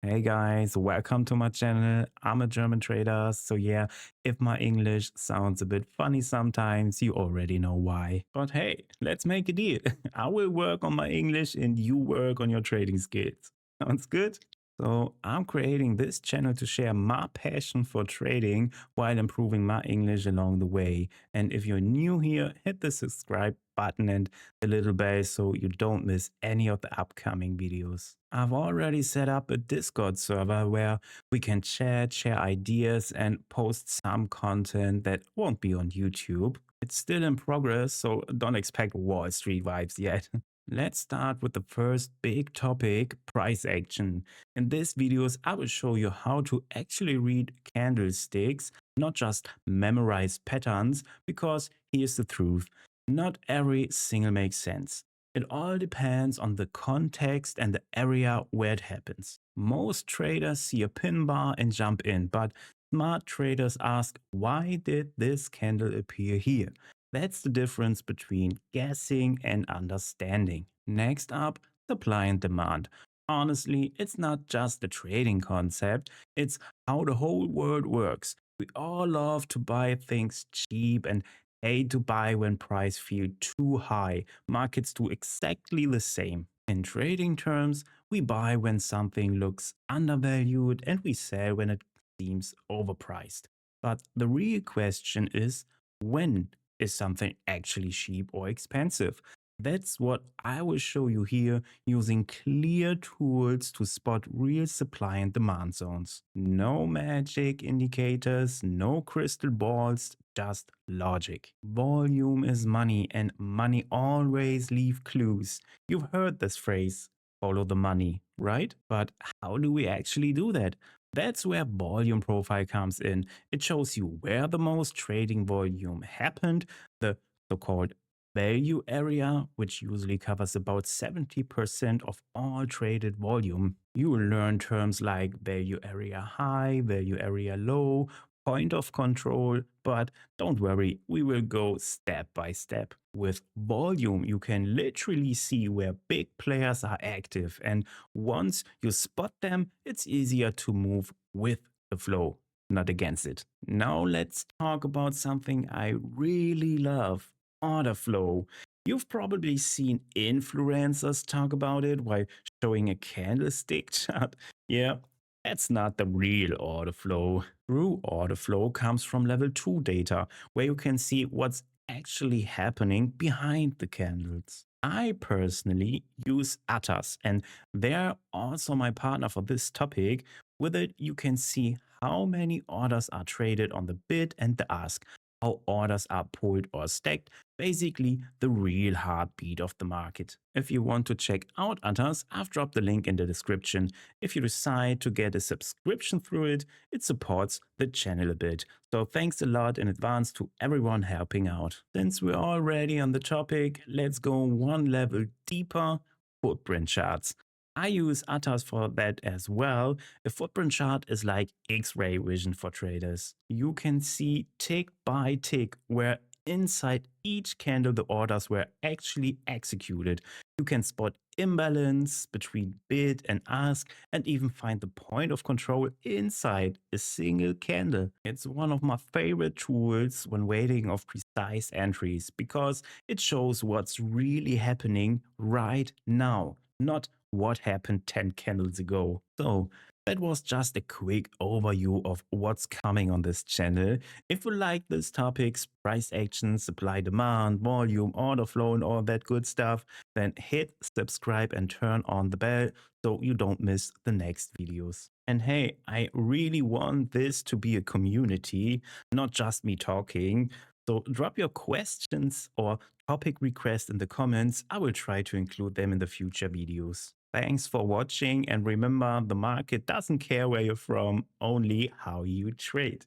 Hey guys, welcome to my channel. I'm a German trader, so yeah, if my English sounds a bit funny sometimes, you already know why. But hey, let's make a deal. I will work on my English and you work on your trading skills. Sounds good? So I'm creating this channel to share my passion for trading while improving my English along the way. And if you're new here, hit the subscribe button and the little bell so you don't miss any of the upcoming videos. I've already set up a Discord server where we can chat, share ideas, and post some content that won't be on YouTube. It's still in progress, so don't expect Wall Street vibes yet. Let's start with the first big topic, price action. In this videos, I will show you how to actually read candlesticks, not just memorize patterns, because here's the truth. Not every single makes sense. It all depends on the context and the area where it happens. Most traders see a pin bar and jump in, but smart traders ask, why did this candle appear here? That's the difference between guessing and understanding. Next up, supply and demand. Honestly, it's not just a trading concept, it's how the whole world works. We all love to buy things cheap and hate to buy when price feel too high. Markets do exactly the same. In trading terms, we buy when something looks undervalued and we sell when it seems overpriced. But the real question is, when is something actually cheap or expensive? That's what I will show you here using clear tools to spot real supply and demand zones. No magic indicators, no crystal balls, just logic. Volume is money and money always leave clues. You've heard this phrase, follow the money, right? But how do we actually do that? That's where volume profile comes in. It shows you where the most trading volume happened, the so-called value area, which usually covers about 70% of all traded volume. You will learn terms like value area high, value area low, point of control, but don't worry, we will go step by step. With volume, you can literally see where big players are active, and once you spot them, it's easier to move with the flow, not against it. Now let's talk about something I really love, order flow. You've probably seen influencers talk about it while showing a candlestick chart. Yeah, that's not the real order flow. True order flow comes from level 2 data, where you can see what's actually happening behind the candles. I personally use Atas, and they're also my partner for this topic. With it, you can see how many orders are traded on the bid and the ask, how orders are pulled or stacked, basically the real heartbeat of the market. If you want to check out Atas, I've dropped the link in the description. If you decide to get a subscription through it, it supports the channel a bit. So thanks a lot in advance to everyone helping out. Since we're already on the topic, let's go one level deeper, footprint charts. I use Atas for that as well. A footprint chart is like X-ray vision for traders. You can see tick by tick where inside each candle the orders were actually executed. You can spot imbalance between bid and ask and even find the point of control inside a single candle. It's one of my favorite tools when waiting of precise entries because it shows what's really happening right now, not what happened 10 candles ago. So that was just a quick overview of what's coming on this channel. If you like these topics, price action, supply demand, volume, order flow and all that good stuff, then hit subscribe and turn on the bell so you don't miss the next videos. And hey, I really want this to be a community, not just me talking. So drop your questions or topic requests in the comments. I will try to include them in the future videos. Thanks for watching, and remember, the market doesn't care where you're from, only how you trade.